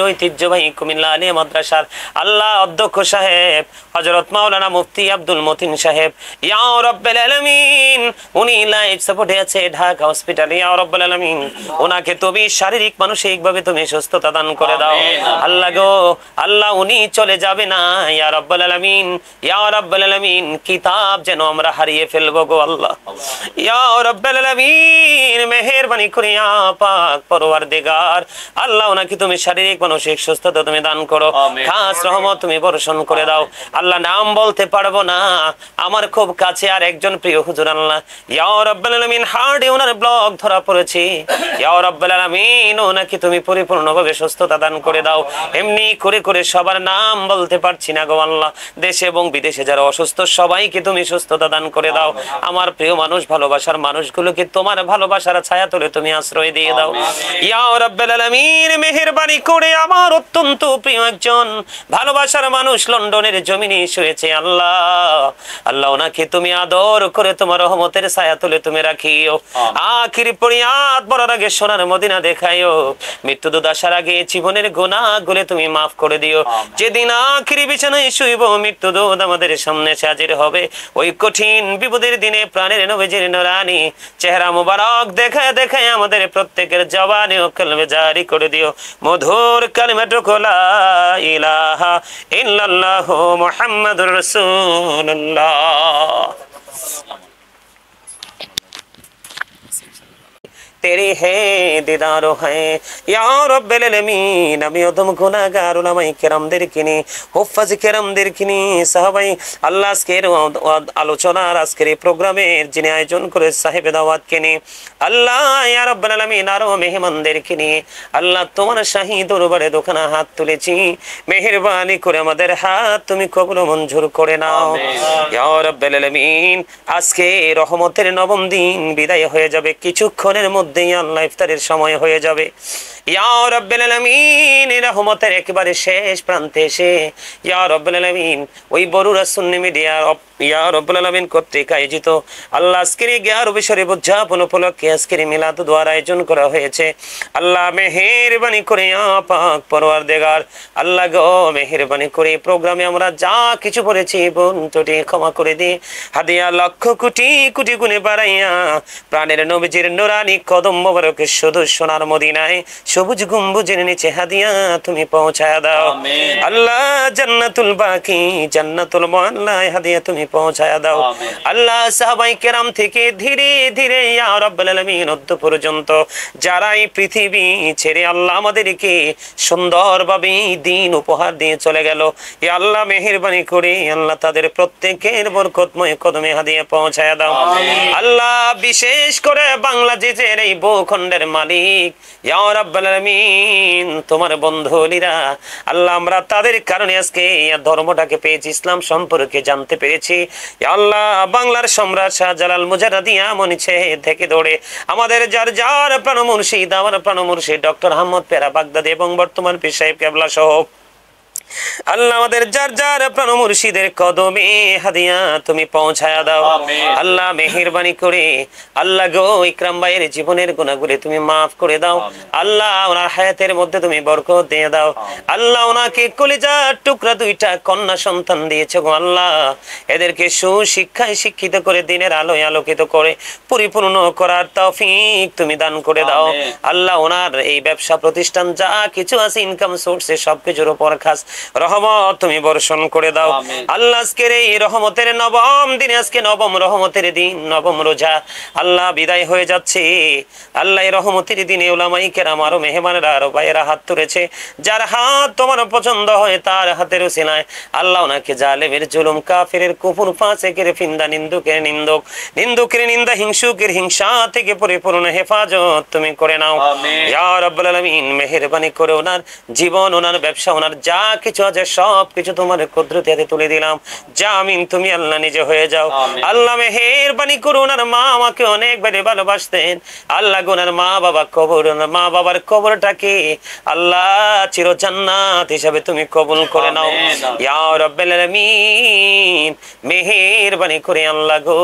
ঐতিহ্যবাহী কুমিল্লা আলিয়া মাদ্রাসার আল্লাহ অধ্যক্ষ সাহেব হযরত মাওলানা মুফতি আব্দুল মতিন সাহেব, ইয়া রাব্বুল আলামিন, উনি লাইফ সাপোর্টে আছে ঢাকা হসপিটালে। ইয়া রাব্বুল আলামিন, ওনাকে তুমি শারীরিক মানসিক ভাবে তুমি সুস্থতা দান করে দাও। আল্লাহ গো আল্লাহ, উনি চলে যাবে না। ইয়া রাব্বুল আলামিন, ইয়া রাব্বুল আলামিন, কিতাব যেন আমরা হারিয়ে ফেলবো গো আল্লাহ। ইয়া রাব্বুল আলামিন, মেহেরবানি করে পাক পরওয়ারদিগার আল্লাহ, ওনাকে তুমি শারীরিক মানসিক সুস্থতা তুমি দান করো, খাস রহমত তুমি বর্ষণ করে দাও। আল্লাহ নাম বলতে পারবো না, আমার খুব কাছে আর একজন প্রিয় হুজুর আল্লাহ, ইয়া রাব্বুল আলামিন, হার্টে ওনার ব্লক ধরা পড়েছে। ইয়া রাব্বুল আলামিন, ওনাকে তুমি পরিপূর্ণভাবে সুস্থতা দান করে দাও। এমনি করে করে সবার নাম বলতে পারছি না গো আল্লাহ, দেশে এবং বিদেশে যারা অসুস্থ সবাইকে তুমি সুস্থতা দান করে দাও। আমার প্রিয় মানুষ, ভালোবাসার মানুষগুলোকে তোমার ভালোবাসার ছায়া তলে তুমি আশ্রয় দিয়ে দাও। ইয়া রাব্বুল আলামিন, মেহেরবানি করে আমার অত্যন্ত প্রিয় একজন ভালোবাসার মানুষ লন্ডনের জমিনে শুয়েছে আল্লাহ, আল্লাহ ওনাকে তুমি আদর করে তোমার রহমতের ছায়া তলে তুমি রাখিও। আখির পরিয়াত বড় আগে সোনার মদিনা দেখাইও। মৃত্যু দুধ আসার আগে জীবনের গুনাহগুলো তুমি মাফ করে দিও। যেদিন আখিরি বিছানায় শুইব, মৃত্যু দুধ আমাদের সামনে হাজির হবে, ওই কঠিন বিপদের দিনে প্রাণের নবীজির নূরানি চেহারা মুবারক দেখায় দেখায় আমাদের প্রত্যেকের জবানে ও কলবে জারি করে দিও মধুর কালিমাটুকু লা ইলাহা ইল্লাল্লাহু মুহাম্মাদুর রাসূলুল্লাহ। तेरी है दीदार है या रब्बुल आलमीन। আমি অদম গুনাহগার উলামায়ে কেরামদের কিনি, হুফাজ কেরামদের কিনি, সাহাবাই আল্লাহ আজকের আলোচনার আজকের এই প্রোগ্রামের যিনি আয়োজন করে সাহেব দাওয়াত কিনি আল্লাহ ইয়া রব্বুল আলামিন, আরো মেহমানদের কিনি আল্লাহ তোমার শাহী দরবারে দোকানা হাত তুলেছি, মেহেরবানি করে আমাদের হাত তুমি কবুল মঞ্জুর করে নাও ইয়া রব্বুল আলামিন। আজকে রহমতের নবম দিন বিদায় হয়ে যাবে, কিছুক্ষণের মধ্যে আল্লাহ ইফতারের সময় হয়ে যাবে। ইয়া রাব্বুল আলামিন, রহমতের একেবারে শেষ প্রান্তে এসে ইয়া রাব্বুল আলামিন, ওই বরুরা সুন্নি মিডিয়া ইয়া রাব্বুল আলামিন কর্তৃক আয়োজিত আল্লাহ আজকের 11 শরীফ উদযাপন উপলক্ষে আজকের মিলাদ দোয়ার আয়োজন করা হয়েছে। আল্লাহ মেহেরবানি করে পাক পরওয়ারদিগার আল্লাহ গো, মেহেরবানি করে প্রোগ্রামে আমরা যা কিছু পড়েছি বোন ত্রুটি ক্ষমা করে দিয়ে হাদিয়া লক্ষ কোটি কোটি গুণে বাড়াইয়া প্রাণের নবীজির নূরানি কদম মোবারকে শুধু সোনার মদিনায় সবুজ গম্বুজের নিচে হাদিয়া তুমি পৌঁছায়া দাও আল্লাহ। জান্নাতুল বাকি জান্নাতুল মুআল্লায় হাদিয়া তুমি পৌঁছায়া দাও আল্লাহ। সাহাবায়ে কেরাম থেকে ধীরে ধীরে ইয়া রাব্বুল আলামিন অদ্য পর্যন্ত যারা এই পৃথিবী ছেড়ে আল্লাহ আমাদেরকে সুন্দরভাবে দিন উপহার দিয়ে চলে গেল, ইয়া আল্লাহ মেহেরবানি করে আল্লাহ তাদের প্রত্যেকের বরকতময় কদমে হাদিয়া পৌঁছায়া দাও আল্লাহ। বিশেষ করে বাংলাদেশের এই ভূখণ্ডের মালিক ইয়া রাব্বুল আলামিন, তোমার বন্ধুরা আল্লাহ, আমরা তাদের কারণে আজকে এই ধর্মটাকে পেয়েছি, ইসলাম সম্পর্কে জানতে পেরেছি ইয়া আল্লাহ। বাংলার সম্রাট শাহজালাল মুজাদ্দিদিয়া মনিছে থেকে দৌড়ে আমাদের যার যার প্রাণ মুর্শিদ, আমার প্রাণ মুর্শিদ ডক্টর আহমদ পেরা বাগদাদি এবং বর্তমান পীর সাহেব কেবলা সহ আল্লাহ আমাদের যার যার প্রাণ মুর্শিদের কদমে হাদিয়া তুমি পৌঁছায়া দাও আল্লাহ। মেহেরবানি করে আল্লাহ গো, ইকরাম ভাইয়ের জীবনের গুনাহগুলো তুমি মাফ করে দাও আল্লাহ। ওনার হায়াতের মধ্যে তুমি বরকত দিয়ে দাও আল্লাহ। ওনাকে কলিজার টুকরা 2টা কন্যা সন্তান দিয়েছো গো আল্লাহ, এদেরকে সুশিক্ষায় শিক্ষিত করে দিনের আলোয় আলোকিত করে পরিপূর্ণ করার তৌফিক তুমি দান করে দাও আল্লাহ। ওনার এই ব্যবসা প্রতিষ্ঠান যা কিছু আছে ইনকাম সোর্সে সবকিছুর উপর খাস রহমত তুমি বর্ষণ করে দাও আল্লাহ। আজকের এই রহমতের নবম দিনে, আজকে নবম রহমতের দিন, নবম রোজা আল্লাহ বিদায় হয়ে যাচ্ছে আল্লাহ। এই রহমতের দিনে উলামায়ে কেরাম আরো মেহমানেরা আরো ভাইয়েরা হাত তুলেছে, যার হাত তোমার পছন্দ হয় তার হাতের উসিলায় আল্লাহ ওনাকে জালেমের জুলুম, কাফিরের কুফর, ফাসিকের ফিন্দা, নিন্দুকের নিন্দক, নিন্দুকের নিন্দা, হিংসুকের হিংসা থেকে পরিপূর্ণ হেফাজত তুমি করে নাও ইয়া রাব্বুল আলামিন। মেহেরবানি করে ওনার জীবন, ওনার ব্যবসা, ওনার যা কিছু আছে সব কিছু তোমার কুদরতি হাতে তুলে দিলাম, জামিন তুমি আল্লাহ নিজে হয়ে যাও। আল্লাহ মেহেরবানি করুন, আর মা আমাকে অনেক বেড়ে ভালোবাসতেন আল্লাহ, গুনার মা বাবা কবর, মা বাবার কবরটাকে আল্লাহ চির জান্নাত হিসাবে তুমি কবুল করে নাও ইয়া রাব্বুল আলামিন। মেহেরবানি করে আল্লাহ গো,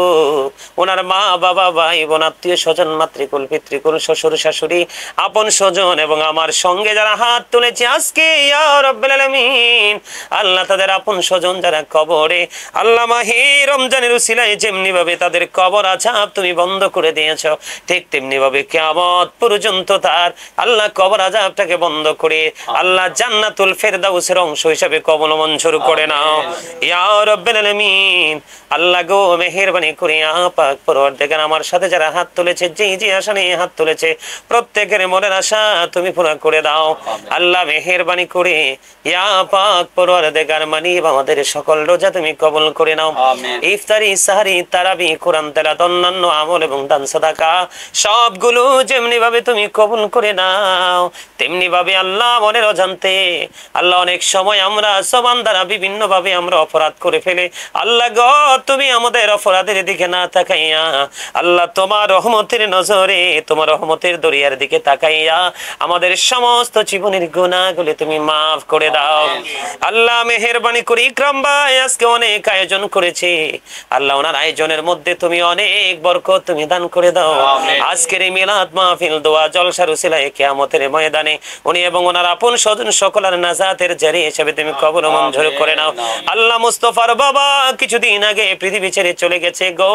ওনার মা বাবা ভাই বোন আত্মীয় স্বজন মাতৃকুল পিতৃকুল শ্বশুর শাশুড়ি আপন স্বজন এবং আমার সঙ্গে যারা হাত তুলেছে আজকে ইয়া রাব্বুল আলামিন, আল্লাহ তাদের আপন স্বজন যারা কবরে, আল্লাহ মাহে রমজানের উসিলায় যেমনি ভাবে তাদের কবর আযাব তুমি বন্ধ করে দিয়েছো, ঠিক তেমনি ভাবে কিয়ামত পর্যন্ত তার আল্লাহ কবর আযাবটাকে বন্ধ করে আল্লাহ জান্নাতুল ফেরদাউসের অংশ হিসেবে কবুল মঞ্জুর করে নাও ইয়া রাব্বুল আলামিন। আল্লাহ গো মেহেরবানি করে পাক পরওয়ারদিগার আমার সাথে যারা হাত তুলেছে, যে আশা নিয়ে হাত তুলেছে প্রত্যেকের মনের আশা তুমি পুরা করে দাও আল্লাহ মেহেরবানি করে ইয়া পাক পরওয়ারদিগার। মানি আমাদের সকল রোজা তুমি কবুল করে নাও, ইফতারি সাহরি তারাবি কোরআন তেলাওয়াত অন্যান্য আমল এবং দান সাদাকা সবগুলো যেমনি ভাবে তুমি কবুল করে নাও তেমনি ভাবে আল্লাহ মনের অজান্তে আল্লাহ অনেক সময় আমরা সবান দ্বারা বিভিন্ন ভাবে আমরা অপরাধ করে ফেলে, আল্লাহ গো তুমি আমাদের অপরাধের দিকে না তাকাইয়া আল্লাহ তোমার রহমতের নজরে তোমার রহমতের দরিয়ার দিকে তাকাইয়া আমাদের সমস্ত জীবনের গুনাহগুলো তুমি মাফ করে দাও আল্লাহ। মেহেরবানি করে ইকরাম ভাই আজকে অনেক আয়োজন করেছে আল্লাহ, ওনার আয়োজনের মধ্যে তুমি অনেক বরকত তুমি দান করে দাও। আজকের এই মিলাদ মাহফিল দোয়া জলসার উসিলায় কিয়ামতের ময়দানে উনি এবং ওনার আপন স্বজন সকলের নাজাতের জারি হিসেবে তুমি কবুল মঞ্জুর করে নাও আল্লাহ। মুস্তাফার বাবা কিছুদিন আগে পৃথিবী ছেড়ে চলে গেছে গো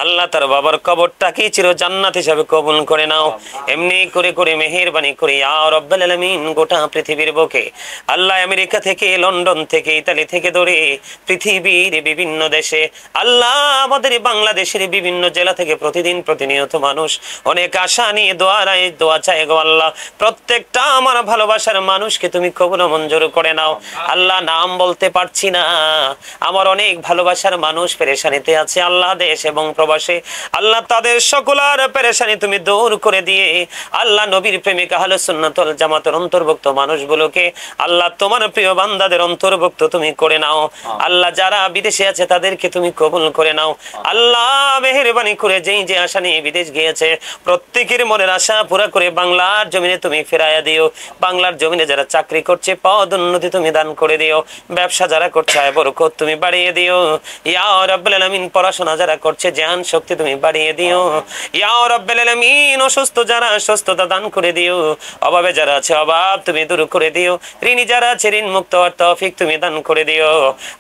আল্লাহ, তার বাবার কবরটাকে চির জান্নাত হিসেবে কবুল করে নাও। এমনি করে করে মেহেরবানি করে ইয়া রাব্বুল আলামিন গোটা পৃথিবীর বুকে আল্লাহ, আমেরিকা থেকে লন্ডন থেকে ইতালি থেকে ধরে পৃথিবীর বিভিন্ন দেশে আল্লাহ, আমাদের বাংলাদেশের বিভিন্ন জেলা থেকে প্রতিদিন প্রতিনিয়ত মানুষ অনেক আশা নিয়ে দোয়া চায় গো আল্লাহ। প্রত্যেকটা আমার ভালোবাসার মানুষকে তুমি কবুল মঞ্জুর করে নাও আল্লাহ। নাম বলতে পারছি না, আমার অনেক ভালোবাসার মানুষ পেরেশানিতে আছে আল্লাহ, দেশ এবং প্রবাসে আল্লাহ, তাদের সকলের পেরেশানি তুমি দূর করে দিয়ে আল্লাহ নবীর প্রেমিক আহলে সুন্নাত ওয়াল জামাতের অন্তর্ভুক্ত মানুষগুলোকে আল্লাহ তোমার প্রিয় বান্দাদের অন্তর্ভুক্ত তুমি করে নাও আল্লাহ। যারা বিদেশে আছে তাদেরকে তুমি কবুল করে নাও আল্লাহ। মেহেরবানি করে যে আশা নিয়ে বিদেশ গিয়েছে প্রত্যেকের মনের আশা পুরা করে বাংলার জমিনে তুমি ফেরাইয়া দিও। বাংলার জমিনে যারা চাকরি করছে পদ উন্নতি তুমি দান করে দিও, ব্যবসা যারা করছে আয় বরকত তুমি বাড়িয়ে দিও ইয়া রাব্বুল আলামিন। পড়াশোনা যারা করছে জ্ঞান শক্তি তুমি বাড়িয়ে দিও ইয়া রাব্বুল আলামিন। অসুস্থ যারা সুস্থতা দান করে দিও, অভাবে যারা আছে অভাব তুমি দূর করে দিও, ঋণী যারা আছে ঋণ মুক্ত হওয়ার তৌফিক তুমি দান করে দিও।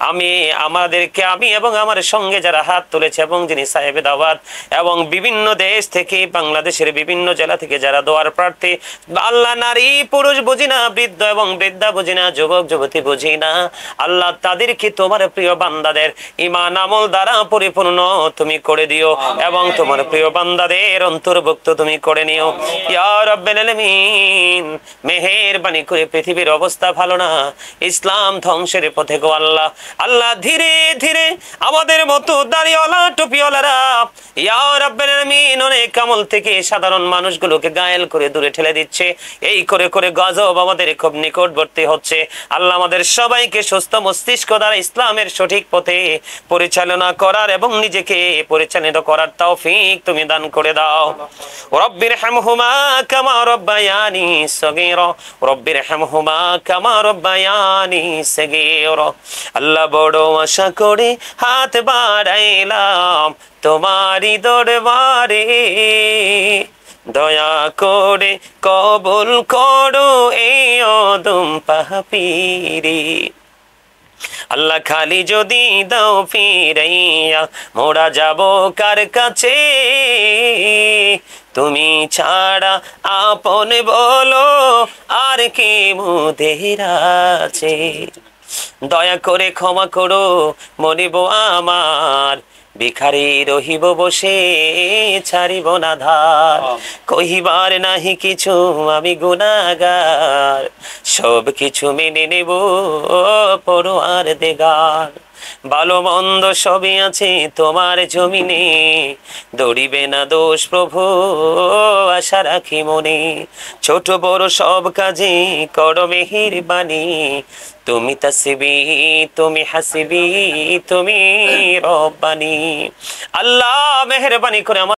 আমি এবং আমার সঙ্গে যারা হাত তুলেছে এবং যিনি সাহেব দাওয়াত এবং বিভিন্ন দেশ থেকে বাংলাদেশের বিভিন্ন জেলা থেকে যারা দোয়ার প্রার্থী আল্লাহ, নারী পুরুষ বুঝি না, বৃদ্ধ এবং বৃদ্ধা বুঝি না, যুবক যুবতী বুঝি না আল্লাহ, তাদেরকে তোমার প্রিয় বান্দাদের ঈমান আমল দ্বারা পরিপূর্ণ তুমি করে দিও এবং তোমার প্রিয় বান্দাদের অন্তর্ভুক্ত তুমি করে নিও ইয়া রাব্বুল আলামিন। মেহেরবানি করে পৃথিবীর অবস্থা ভালো না, ইসলাম ধ্বংসের পথে গো আল্লাহ। আল্লাহ ধীরে ধীরে আমাদের মতো দাড়িওয়ালা টুপিওয়ালারা ইয়া রাব্বুল আলামিন অনেক আমল থেকে সাধারণ মানুষগুলোকে গায়েল করে দূরে ঠেলে দিচ্ছে, এই করে করে গজব আমাদের খুব নিকটবর্তী হচ্ছে আল্লাহ। আমাদের সবাইকে সুস্থ মস্তিষ্ক দ্বারা ইসলামের সঠিক পথে পরিচালনা করার এবং নিজেকে পরিচালিত করার তৌফিক তুমি দান করে দাও। রব্বিরহামহুমা কামা রব্বায়ানি সগীরা, রব্বিরহামহুমা কামা রব্বায়ানি সগীরা। আল্লাহ বড় আশা করে হাত বাড়াইলাম তোমারি দরবারে, দয়া করে কবুল করো এই অদম পাপীরে। আল্লাহ খালি যদি দাও ফিরাইয়া মোরা যাব কার কাছে, তুমি ছাড়া আপন বলো আর কে মোদের আছে। দয়া করে ক্ষমা করো মনিব আমার, ভিখারি রহিব বসে ছাড়িব না ধার। কহিবার নাহি কিছু আমি গুনাহগার, সব কিছু মেনে নেব পরওয়ারদিগার। ভালো মন্দ সবই আছে তোমার জমিনে, দৌড়িবে না দোষ প্রভু আশা রাখি মনে, ছোট বড় সব কাজে করো মেহেরবানি, তুমি তাসবি তুমি হাসিবি তুমি রব্বানি। আল্লাহ মেহেরবানি করে